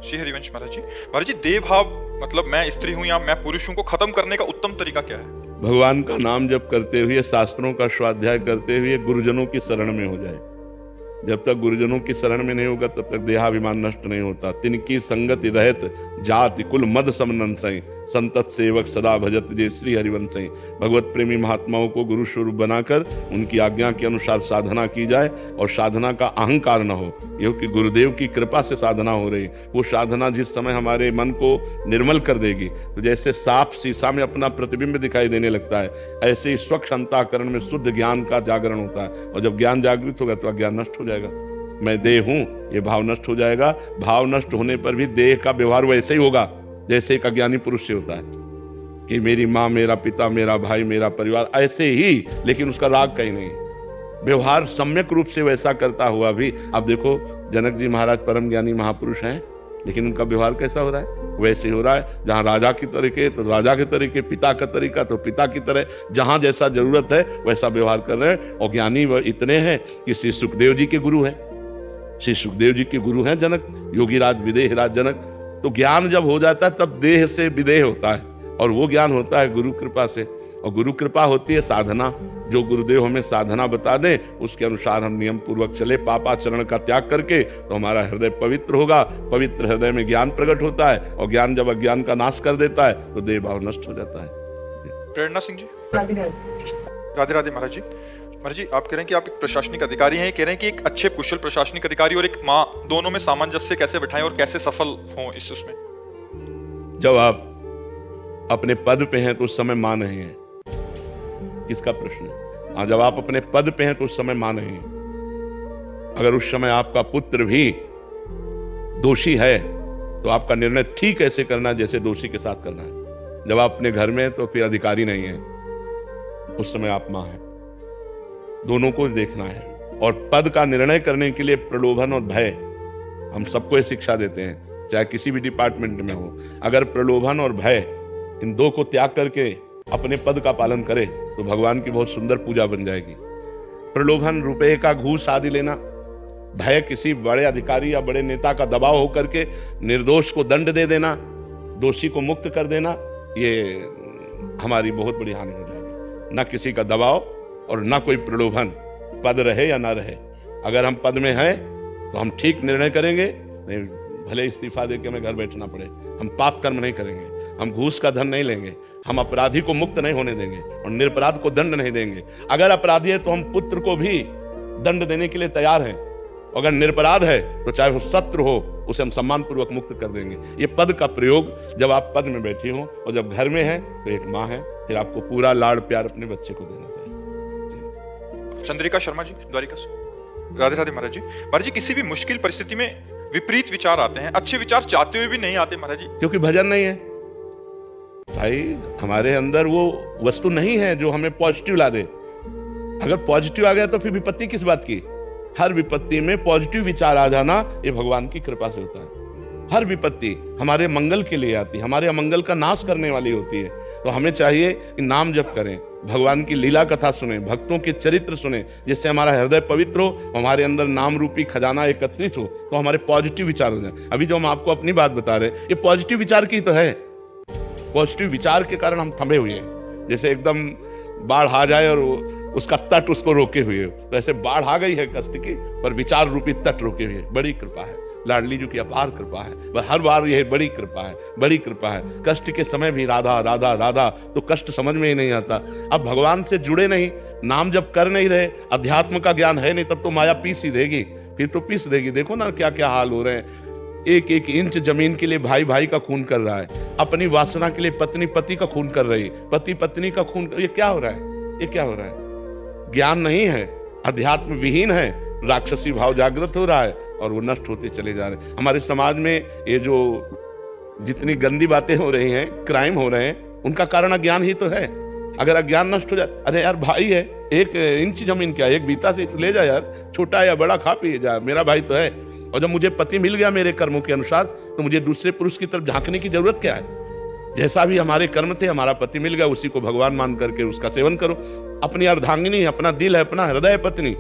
श्री हरिवंश महाराज जी। महाराज जी, देव भाव मतलब मैं स्त्री हूँ या मैं पुरुष हूँ को खत्म करने का उत्तम तरीका क्या है? भगवान का नाम जप करते हुए, शास्त्रों का स्वाध्याय करते हुए गुरुजनों की शरण में हो जाए। जब तक गुरुजनों की शरण में नहीं होगा तब तक देहाभिमान नष्ट नहीं होता। तिनकी संगति रहत जाति कुल मद समनंसई, संतत सेवक सदा भजत जय श्री हरिवंशई। भगवत प्रेमी महात्माओं को गुरु स्वरूप बनाकर उनकी आज्ञा के अनुसार साधना की जाए और साधना का अहंकार न हो, क्योंकि गुरुदेव की कृपा से साधना हो रही। वो साधना जिस समय हमारे मन को निर्मल कर देगी, तो जैसे साफ शीशा में अपना प्रतिबिंब दिखाई देने लगता है, ऐसे ही स्वच्छ अंतःकरण में शुद्ध ज्ञान का जागरण होता है। और जब ज्ञान जागृत होगा तो अज्ञान नष्ट हो जाएगा। मैं देह हूं, ये भाव नष्ट हो जाएगा। भाव नष्ट होने पर भी देह का व्यवहार वैसे ही होगा जैसे एक अज्ञानी पुरुष से होता है कि मेरी माँ, मेरा पिता, मेरा भाई, मेरा परिवार, ऐसे ही, लेकिन उसका राग कहीं नहीं। व्यवहार सम्यक रूप से वैसा करता हुआ भी, अब देखो जनक जी महाराज परम ज्ञानी महापुरुष हैं, लेकिन उनका व्यवहार कैसा हो रहा है? वैसे हो रहा है। जहां राजा की तरीके तो राजा के तरीके, पिता का तरीका तो पिता की तरह, जहां जैसा जरूरत है वैसा व्यवहार कर रहे हैं। और ज्ञानी इतने हैं कि श्री सुखदेव जी के गुरु हैं। श्री सुखदेव जी के गुरु हैं जनक, योगीराज विदेहराज जनक। तो ज्ञान जब हो जाता है तब देह से विदेह होता है, और वो ज्ञान होता है गुरु कृपा से। और गुरु कृपा होती है साधना। जो गुरुदेव हमें साधना बता दें उसके अनुसार हम नियम पूर्वक चले, पापाचरण का त्याग करके, तो हमारा हृदय पवित्र होगा। पवित्र हृदय में ज्ञान प्रकट होता है, और ज्ञान जब अज्ञान का नाश कर देता है तो देह भाव नष्ट हो जाता है। प्रेरणा सिंह जी। राधे राधे महाराज जी। महाराज जी, आप कह रहे हैं कि आप एक प्रशासनिक अधिकारी हैं, कह रहे हैं कि एक अच्छे कुशल प्रशासनिक अधिकारी और एक माँ, दोनों में सामंजस्य कैसे बिठाएं और कैसे सफल हों इस उसमें? जब आप अपने पद पे हैं तो उस समय मां नहीं है, किसका प्रश्न है? हाँ, जब आप अपने पद पे हैं तो उस समय मां नहीं है। अगर उस समय आपका पुत्र भी दोषी है तो आपका निर्णय ठीक ऐसे करना जैसे दोषी के साथ करना है। जब आप अपने घर में तो फिर अधिकारी नहीं है, उस समय आप मां हैं। दोनों को देखना है। और पद का निर्णय करने के लिए प्रलोभन और भय, हम सबको ये शिक्षा देते हैं, चाहे किसी भी डिपार्टमेंट में हो। अगर प्रलोभन और भय इन दो को त्याग करके अपने पद का पालन करे तो भगवान की बहुत सुंदर पूजा बन जाएगी। प्रलोभन, रुपए का घूस आदि लेना, भय किसी बड़े अधिकारी या बड़े नेता का दबाव होकर के निर्दोष को दंड दे देना, दोषी को मुक्त कर देना, ये हमारी बहुत बड़ी हानि हो जाएगी। न किसी का दबाव और न कोई प्रलोभन, पद रहे या ना रहे। अगर हम पद में हैं तो हम ठीक निर्णय करेंगे, नहीं भले इस्तीफा दे के हमें घर बैठना पड़े, हम पाप कर्म नहीं करेंगे, हम घूस का धन नहीं लेंगे, हम अपराधी को मुक्त नहीं होने देंगे और निरपराध को दंड नहीं देंगे। अगर अपराधी है तो हम पुत्र को भी दंड देने के लिए तैयार हैं। अगर निरपराध है तो चाहे वो शत्रु हो, उसे हम सम्मान पूर्वक मुक्त कर देंगे। ये पद का प्रयोग जब आप पद में बैठी हो और जब घर में है तो एक माँ है, फिर आपको पूरा लाड़ प्यार अपने बच्चे को देना चाहिए। चंद्रिका शर्मा जी, द्वारिका से। राधे राधे महाराज जी। महाराज जी, किसी भी मुश्किल परिस्थिति में विपरीत विचार आते हैं, अच्छे विचार चाहते हुए भी नहीं आते महाराज जी। क्योंकि भजन नहीं है भाई, हमारे अंदर वो वस्तु नहीं है जो हमें पॉजिटिव ला दे। अगर पॉजिटिव आ गया तो फिर विपत्ति किस बात की? हर विपत्ति में पॉजिटिव विचार आ जाना ये भगवान की कृपा से होता है। हर विपत्ति हमारे मंगल के लिए आती है, हमारे अमंगल का नाश करने वाली होती है। तो हमें चाहिए कि नाम जप करें, भगवान की लीला कथा सुने, भक्तों के चरित्र सुने, जिससे हमारा हृदय पवित्र हो, हमारे अंदर नाम रूपी खजाना एकत्रित हो, तो हमारे पॉजिटिव विचार हो जाए। अभी जो हम आपको अपनी बात बता रहे हैं ये पॉजिटिव विचार की तो है। पॉजिटिव विचार के कारण हम थमे हुए हैं। जैसे एकदम बाढ़ आ जाए और उसका तट उसको रोके हुए, तो ऐसे बाढ़ आ गई है कष्ट की, पर विचार रूपी तट रोके हुए। बड़ी कृपा है, लाडली जी की अपार कृपा है। हर बार यह बड़ी कृपा है, बड़ी कृपा है। कष्ट के समय भी राधा राधा राधा, तो कष्ट समझ में ही नहीं आता। अब भगवान से जुड़े नहीं, नाम जब कर नहीं रहे, अध्यात्म का ज्ञान है नहीं, तब तो माया पीस ही देगी, फिर तो पीस देगी। देखो ना क्या क्या हाल हो रहे हैं। एक एक इंच जमीन के लिए भाई भाई का खून कर रहा है, अपनी वासना के लिए पत्नी पति का खून कर रही, पति पत्नी का खून कर। ये क्या हो रहा है? ये क्या हो रहा है? ज्ञान नहीं है, अध्यात्म विहीन है, राक्षसी भाव जागृत हो रहा है और वो नष्ट होते चले जा रहे हैं। हमारे समाज में ये जो जितनी गंदी बातें हो रही हैं, क्राइम हो रहे हैं, उनका कारण अज्ञान ही तो है। अगर अज्ञान नष्ट हो जाए, अरे यार भाई है, एक इंच जमीन क्या, एक बीता से ले जा यार, छोटा या बड़ा खा पी जा, मेरा भाई तो है। और जब मुझे पति मिल गया मेरे कर्मों के अनुसार, तो तो मुझे दूसरे पुरुष की तरफ झांकने की जरूरत क्या है? जैसा भी हमारे कर्म थे, हमारा पति मिल गया, उसी को भगवान मान करके उसका सेवन करो। अपनी अर्धांगिनी, अपना दिल है, अपना हृदय पत्नी,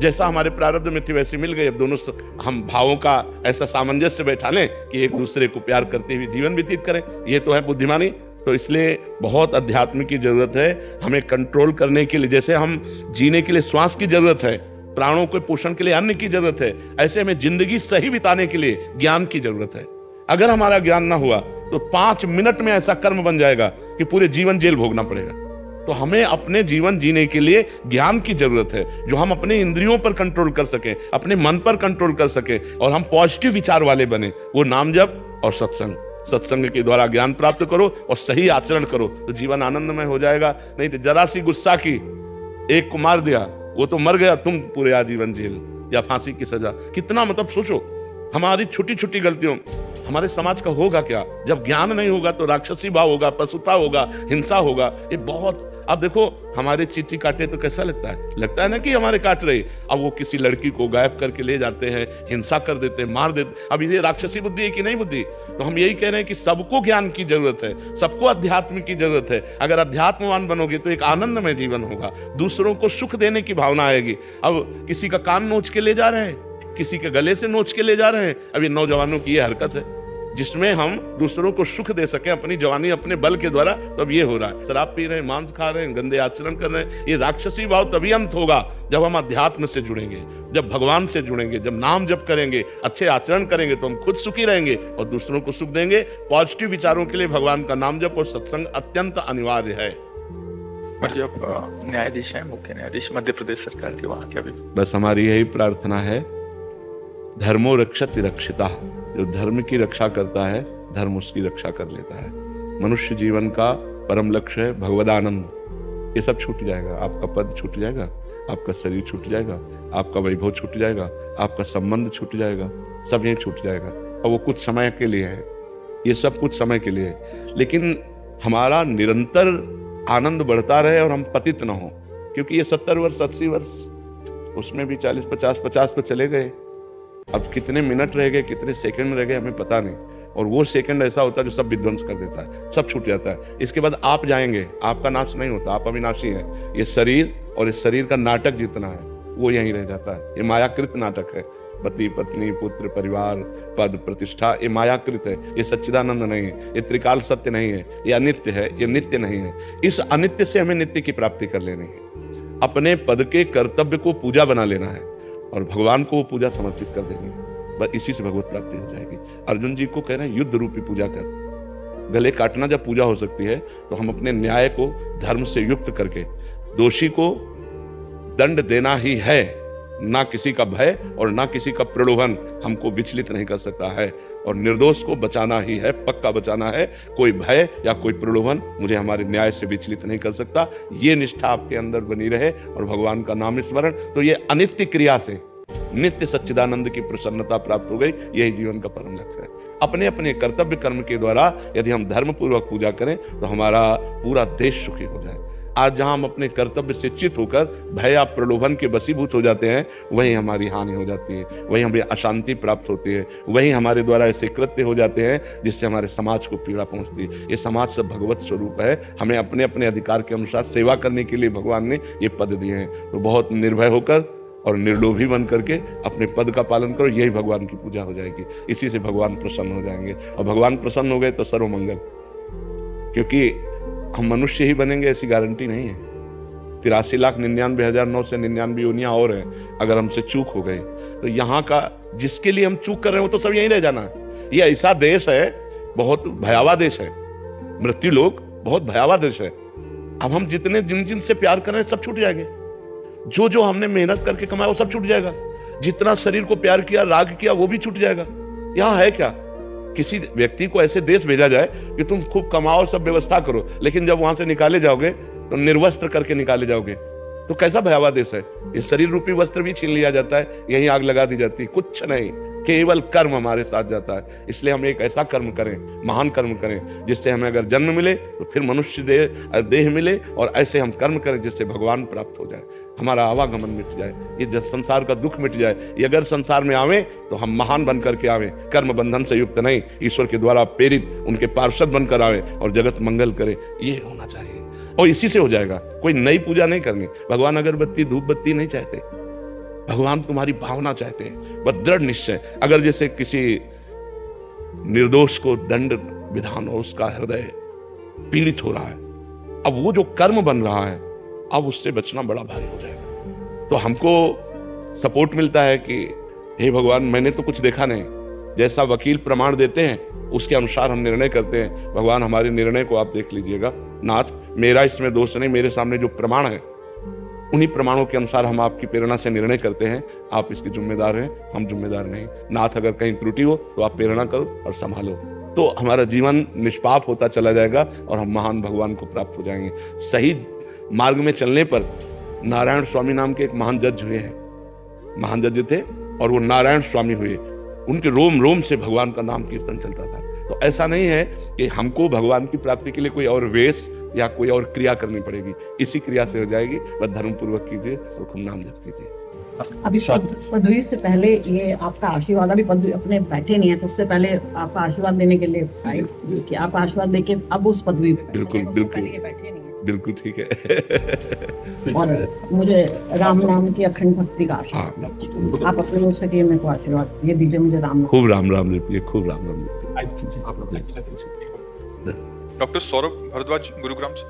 जैसा हमारे प्रारब्ध में थी वैसी मिल गई। अब दोनों हम भावों का ऐसा सामंजस्य बैठा लें कि एक दूसरे को प्यार करते हुए जीवन व्यतीत करें, ये तो है बुद्धिमानी। तो इसलिए बहुत अध्यात्म की जरूरत है हमें कंट्रोल करने के लिए। जैसे हम जीने के लिए श्वास की जरूरत है, प्राणों के पोषण के लिए अन्न की जरूरत है, ऐसे हमें जिंदगी सही बिताने के लिए ज्ञान की जरूरत है। अगर हमारा ज्ञान ना हुआ तो 5 मिनट में ऐसा कर्म बन जाएगा कि पूरे जीवन जेल भोगना पड़ेगा। तो हमें अपने जीवन जीने के लिए ज्ञान की जरूरत है, जो हम अपने इंद्रियों पर कंट्रोल कर सकें, अपने मन पर कंट्रोल कर सकें और हम पॉजिटिव विचार वाले बने। वो नाम जप और सत्संग, सत्संग के द्वारा ज्ञान प्राप्त करो और सही आचरण करो तो जीवन आनंदमय हो जाएगा। नहीं तो जरा सी गुस्सा की, एक को मार दिया, वो तो मर गया, तुम पूरे आजीवन जेल या फांसी की सजा। कितना मतलब सोचो, हमारी छोटी छोटी गलतियों हमारे समाज का होगा क्या? जब ज्ञान नहीं होगा तो राक्षसी भाव होगा, पशुता होगा, हिंसा होगा। ये बहुत, अब देखो हमारे चींटी काटे तो कैसा लगता है ना कि हमारे काट रहे। अब वो किसी लड़की को गायब करके ले जाते हैं, हिंसा कर देते हैं, मार देते। अब ये राक्षसी बुद्धि है कि नहीं बुद्धि? तो हम यही कह रहे हैं कि सबको ज्ञान की जरूरत है, सबको अध्यात्म की जरूरत है। अगर अध्यात्मवान बनोगे तो एक आनंदमय जीवन होगा, दूसरों को सुख देने की भावना आएगी। अब किसी का कान नोच के ले जा रहे हैं, किसी के गले से नोच के ले जा रहे हैं। अब ये नौजवानों की ये हरकत है जिसमें हम दूसरों को सुख दे सके अपनी जवानी अपने बल के द्वारा। तो अब ये हो रहा है, शराब पी रहे हैं, मांस खा रहे हैं, गंदे आचरण कर रहे हैं। ये राक्षसी भाव तभी अंत होगा जब हम अध्यात्म से जुड़ेंगे, जब भगवान से जुड़ेंगे, जब नाम जप करेंगे, अच्छे आचरण करेंगे तो हम खुद सुखी रहेंगे और दूसरों को सुख देंगे। पॉजिटिव विचारों के लिए भगवान का नाम जप और सत्संग अत्यंत अनिवार्य है। पर आप न्यायाधीश हैं, मुख्य न्यायाधीश मध्य प्रदेश सरकार के, वहां क्या भी बस हमारी यही प्रार्थना है, धर्मो रक्षति रक्षिता। जो धर्म की रक्षा करता है धर्म उसकी रक्षा कर लेता है। मनुष्य जीवन का परम लक्ष्य है भगवदानंद। ये सब छूट जाएगा, आपका पद छूट जाएगा, आपका शरीर छूट जाएगा, आपका वैभव छूट जाएगा, आपका संबंध छूट जाएगा, सब यही छूट जाएगा। और वो कुछ समय के लिए है, ये सब कुछ समय के लिए है। लेकिन हमारा निरंतर आनंद बढ़ता रहे और हम पतित न हो, क्योंकि ये 70 वर्ष 80 वर्ष, उसमें भी 40-50 तो चले गए। अब कितने मिनट रह गए, कितने सेकंड रह गए हमें पता नहीं। और वो सेकंड ऐसा होता है जो सब विध्वंस कर देता है, सब छूट जाता है। इसके बाद आप जाएंगे, आपका नाश नहीं होता, आप अविनाशी हैं। ये शरीर और इस शरीर का नाटक जितना है वो यहीं रह जाता है। ये मायाकृत नाटक है। पति पत्नी पुत्र परिवार पद प्रतिष्ठा ये मायाकृत है, ये सच्चिदानंद नहीं है, ये त्रिकाल सत्य नहीं है, ये अनित्य है, ये नित्य नहीं है। इस अनित्य से हमें नित्य की प्राप्ति कर लेनी है। अपने पद के कर्तव्य को पूजा बना लेना है और भगवान को वो पूजा समर्पित कर देंगे, बस इसी से भगवत प्राप्ति हो जाएगी। अर्जुन जी को कह रहे हैं युद्ध रूपी पूजा कर। गले काटना जब पूजा हो सकती है तो हम अपने न्याय को धर्म से युक्त करके दोषी को दंड देना ही है, ना किसी का भय और ना किसी का प्रलोभन हमको विचलित नहीं कर सकता है। और निर्दोष को बचाना ही है, पक्का बचाना है। कोई भय या कोई प्रलोभन मुझे हमारे न्याय से विचलित नहीं कर सकता। ये निष्ठा आपके अंदर बनी रहे और भगवान का नाम स्मरण, तो ये अनित्य क्रिया से नित्य सच्चिदानंद की प्रसन्नता प्राप्त हो गई। यही जीवन का परम लक्ष्य है। अपने अपने कर्तव्य कर्म के द्वारा यदि हम धर्म पूर्वक पूजा करें तो हमारा पूरा देश सुखी हो जाए। आज जहां हम अपने कर्तव्य से चित होकर भय या प्रलोभन के वशीभूत हो जाते हैं, वहीं हमारी हानि हो जाती है, वहीं हमें अशांति प्राप्त होती है, वहीं हमारे द्वारा ऐसे कृत्य हो जाते हैं जिससे हमारे समाज को पीड़ा पहुंचती है। ये समाज सब भगवत स्वरूप है। हमें अपने अपने अधिकार के अनुसार सेवा करने के लिए भगवान ने ये पद दिए हैं। तो बहुत निर्भय होकर और निर्लोभी बन करके अपने पद का पालन करो, यही भगवान की पूजा हो जाएगी। इसी से भगवान प्रसन्न हो जाएंगे और भगवान प्रसन्न हो गए तो सर्वमंगल। क्योंकि हम मनुष्य ही बनेंगे ऐसी गारंटी नहीं है। 83,99,999 योनियां और हैं। अगर हमसे चूक हो गई तो यहाँ का जिसके लिए हम चूक कर रहे हो तो सब यहीं रह जाना है। ये ऐसा देश है, बहुत भयावह देश है, मृत्यु लोक बहुत भयावह देश है। अब हम जितने जिन से प्यार कर रहे हैं सब छूट जाएंगे। जो जो हमने मेहनत करके कमाया वो सब छूट जाएगा। जितना शरीर को प्यार किया, राग किया, वो भी छूट जाएगा। यहाँ है क्या? किसी व्यक्ति को ऐसे देश भेजा जाए कि तुम खूब कमाओ और सब व्यवस्था करो, लेकिन जब वहां से निकाले जाओगे तो निर्वस्त्र करके निकाले जाओगे, तो कैसा भयावह देश है। ये शरीर रूपी वस्त्र भी छीन लिया जाता है, यहीं आग लगा दी जाती है, कुछ नहीं, केवल कर्म हमारे साथ जाता है। इसलिए हम एक ऐसा कर्म करें, महान कर्म करें, जिससे हमें अगर जन्म मिले तो फिर मनुष्य देह मिले, और ऐसे हम कर्म करें जिससे भगवान प्राप्त हो जाए, हमारा आवागमन मिट जाए, ये जब संसार का दुख मिट जाए। ये अगर संसार में आवे तो हम महान बन करके आवे, कर्म बंधन से युक्त नहीं, ईश्वर के द्वारा प्रेरित उनके पार्षद बनकर आवे और जगत मंगल करे, ये होना चाहिए। और इसी से हो जाएगा। कोई नई पूजा नहीं करनी। भगवान अगरबत्ती धूप बत्ती नहीं चाहते, भगवान तुम्हारी भावना चाहते हैं, बस दृढ़ निश्चय। अगर जैसे किसी निर्दोष को दंड विधान हो, उसका हृदय पीड़ित हो रहा है, अब वो जो कर्म बन रहा है, अब उससे बचना बड़ा भारी हो जाएगा। तो हमको सपोर्ट मिलता है कि हे भगवान, मैंने तो कुछ देखा नहीं, जैसा वकील प्रमाण देते हैं उसके अनुसार हम निर्णय करते हैं। भगवान हमारे निर्णय को आप देख लीजिएगा। नाथ, मेरा इसमें दोष नहीं, मेरे सामने जो प्रमाण है उन्हीं प्रमाणों के अनुसार हम आपकी प्रेरणा से निर्णय करते हैं। आप इसके जिम्मेदार हैं, हम जिम्मेदार नहीं। नाथ, अगर कहीं त्रुटि हो तो आप प्रेरणा करो और संभालो, तो हमारा जीवन निष्पाप होता चला जाएगा और हम महान भगवान को प्राप्त हो जाएंगे। सही मार्ग में चलने पर नारायण स्वामी नाम के एक महान जज हुए हैं, महान जज थे, और वो नारायण स्वामी हुए। उनके रोम रोम से भगवान का नाम कीर्तन चलता था। तो ऐसा नहीं है कि हमको भगवान की प्राप्ति के लिए कोई और वेश या कोई और क्रिया करनी पड़ेगी, इसी क्रिया से हो जाएगी। बस धर्म पूर्वक कीजिए और खूब नाम जप कीजिए। अभी पदवी से पहले ये आपका आशीर्वाद, अभी पदवी अपने बैठे नहीं है, तो उससे पहले आपका आशीर्वाद देने के लिए आए कि आप आशीर्वाद देके अब उस पदवी पे बिल्कुल बिल्कुल ये बैठे नहीं है। बिल्कुल ठीक है। और मुझे राम नाम की अखंड भक्ति का आशीर्वाद आप अपने मुझ से मेरे को आशीर्वाद ये दीजिए, मुझे राम नाम। खूब राम राम जपिए, खूब राम राम जपिए। डॉक्टर सौरभ भारद्वाज, गुरुग्राम से।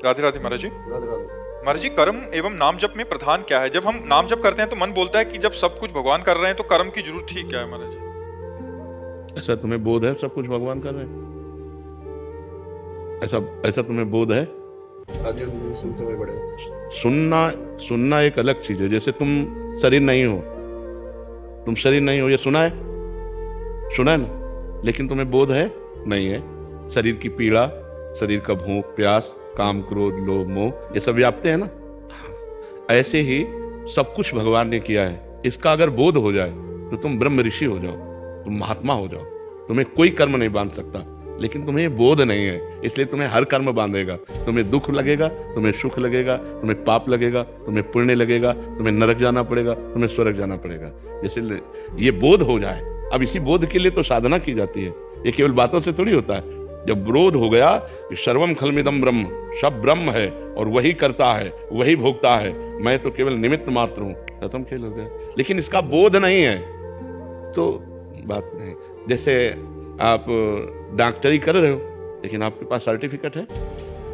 राधे राधे महाराज जी। महाराज जी, कर्म एवं नाम जप में प्रधान क्या है? जब हम नाम जप करते हैं तो मन बोलता है कि जब सब कुछ भगवान कर रहे हैं तो कर्म की जरूरत ही क्या है महाराज जी? ऐसा तुम्हें बोध है सब कुछ भगवान कर रहे हैं? ऐसा तुम्हें बोध है? सुनते हुए बड़े सुनना एक अलग चीज है। जैसे तुम शरीर नहीं हो, ये सुना है ना, लेकिन तुम्हें बोध है नहीं है। शरीर की पीड़ा, शरीर का भूख प्यास, काम क्रोध लोभ मोह, ये सब व्याप्त है ना। ऐसे ही सब कुछ भगवान ने किया है। इसका अगर बोध हो जाए तो तुम ब्रह्म ऋषि हो जाओ, तुम महात्मा हो जाओ। तुम्हें कोई कर्म नहीं बांध सकता, लेकिन तुम्हें ये बोध नहीं है, इसलिए तुम्हें हर कर्म बांधेगा। तुम्हें दुख लगेगा, तुम्हें सुख लगेगा, तुम्हें पाप लगेगा, तुम्हें पुण्य लगेगा, तुम्हें नरक जाना पड़ेगा, तुम्हें स्वर्ग जाना पड़ेगा। जैसे ये बोध हो जाए। अब इसी बोध के लिए तो साधना की जाती है, ये केवल बातों से थोड़ी होता है। जब बोध हो गया कि सर्वम खलमिदम ब्रह्म, सब ब्रह्म है और वही करता है, वही भोगता है, मैं तो केवल निमित्त मात्र हूं, खत्म खेल हो गया। लेकिन इसका बोध नहीं है तो बात नहीं। जैसे आप डॉक्टरी कर रहे हो लेकिन आपके पास सर्टिफिकेट है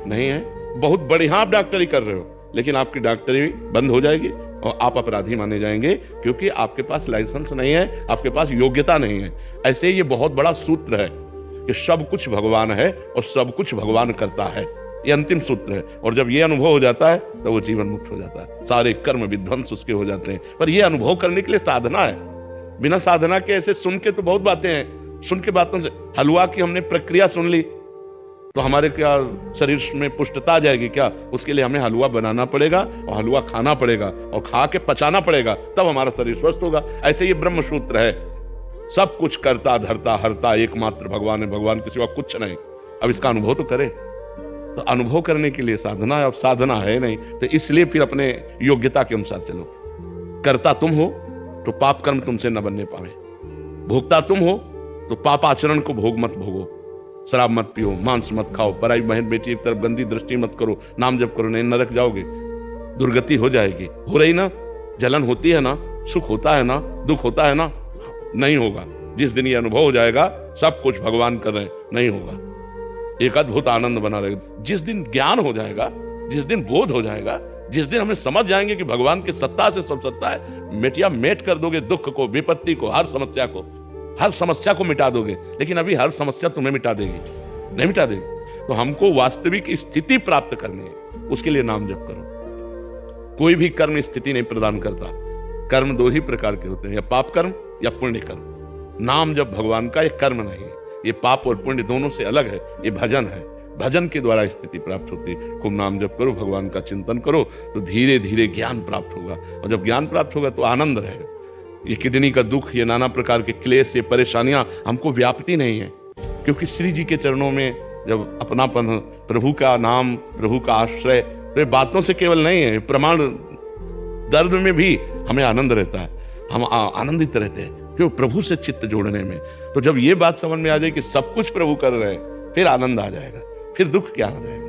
नहीं है, बहुत बढ़िया आप डॉक्टरी कर रहे हो, लेकिन आपकी डॉक्टरी बंद हो जाएगी और आप अपराधी माने जाएंगे, क्योंकि आपके पास लाइसेंस नहीं है, आपके पास योग्यता नहीं है। ऐसे ये बहुत बड़ा सूत्र है कि सब कुछ भगवान है और सब कुछ भगवान करता है, ये अंतिम सूत्र है। और जब ये अनुभव हो जाता है तो वो जीवन मुक्त हो जाता है, सारे कर्म विध्वंस उसके हो जाते हैं। पर ये अनुभव करने के लिए साधना है। बिना साधना के ऐसे सुन के तो बहुत बातें हैं, सुन के बातों से, हलवा की हमने प्रक्रिया सुन ली तो हमारे क्या शरीर में पुष्टता आ जाएगी क्या? उसके लिए हमें हलवा बनाना पड़ेगा और हलवा खाना पड़ेगा और खा के पचाना पड़ेगा, तब हमारा शरीर स्वस्थ होगा। ऐसे ये ब्रह्म सूत्र है, सब कुछ करता धरता हरता एकमात्र भगवान है, भगवान के सिवा कुछ नहीं। अब इसका अनुभव तो करे, तो अनुभव करने के लिए साधना है। अब साधना है नहीं तो इसलिए फिर अपने योग्यता के अनुसार चलो। करता तुम हो तो पाप कर्म तुमसे न बनने पावे, भोगता तुम हो तो पाप आचरण को भोग मत भोगो। शराब मत पियो, मांस मत खाओ, पराई बहन बेटी एक तरफ गंदी दृष्टि मत करो, नाम जप करो, नहीं नरक जाओगे, दुर्गति हो जाएगी। हो रही ना, जलन होती है ना, सुख होता है ना, दुख होता है ना, नहीं होगा। जिस दिन ये अनुभव हो जाएगा सब कुछ भगवान कर रहे हैं, नहीं होगा। एक अद्भुत आनंद बना रहेगा। जिस दिन ज्ञान हो जाएगा, जिस दिन बोध हो जाएगा, जिस दिन हमें समझ जाएंगे कि भगवान की सत्ता से सब सत्ता है, मेटिया मेट कर दोगे दुख को, विपत्ति को, हर समस्या को मिटा दोगे। लेकिन अभी हर समस्या तुम्हें मिटा देगी नहीं मिटा देगी। तो हमको वास्तविक स्थिति प्राप्त करनी है, उसके लिए नाम जप करो। कोई भी कर्म स्थिति नहीं प्रदान करता। कर्म दो ही प्रकार के होते हैं, या पाप कर्म या पुण्य कर्म। नाम जप भगवान का एक कर्म नहीं है, ये पाप और पुण्य दोनों से अलग है, ये भजन है। भजन के द्वारा स्थिति प्राप्त होती है। खूब नाम जप करो, भगवान का चिंतन करो, तो धीरे धीरे ज्ञान प्राप्त होगा, और जब ज्ञान प्राप्त होगा तो आनंद रहेगा। ये किडनी का दुख, ये नाना प्रकार के क्लेश, ये परेशानियां हमको व्यापती नहीं है, क्योंकि श्री जी के चरणों में जब अपनापन, प्रभु का नाम, प्रभु का आश्रय, तो ये बातों से केवल नहीं है, प्रमाण दर्द में भी हमें आनंद रहता है, हम आनंदित रहते हैं क्यों, प्रभु से चित्त जोड़ने में। तो जब ये बात समझ में आ जाए कि सब कुछ प्रभु कर रहे हैं, फिर आनंद आ जाएगा, फिर दुख क्या आ जाएगा।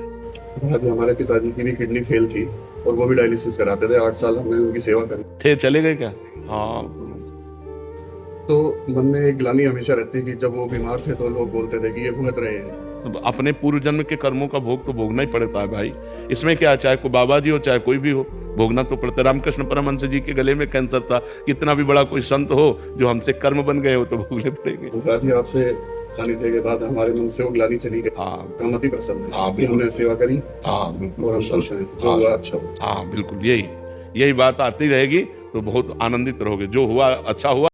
महाराज हमारे पिताजी की भी किडनी फेल थी और वो भी डायलिसिस कराते थे, 8 साल हमने उनकी सेवा करी। थे चले गए क्या? हाँ। तो मन में एक ग्लानि हमेशा रहती है कि जब वो बीमार थे तो लोग बोलते थे कि ये भुगत रहे हैं। तो अपने पूर्व जन्म के कर्मों का भोग तो भोगना ही पड़ता है भाई, इसमें क्या, चाहे कोई बाबा जी हो चाहे कोई भी हो, भोगना तो पड़ता है। रामकृष्ण परमहंस जी के गले में कैंसर था, कितना भी बड़ा कोई संत हो, जो हमसे कर्म बन गए हो तो भोगने पड़ेंगे। महाराज जी आपसे सानिध्य के बाद हमारे मन से वो ग्लानि चली गई। हाँ हम अति प्रसन्न हैं हाँ, कि हमने सेवा करी हाँ बिल्कुल, और हम खुश हैं, जो हुआ अच्छा हो। हाँ बिल्कुल, यही बात आती रहेगी तो बहुत आनंदित रहोगे। जो हुआ अच्छा हुआ।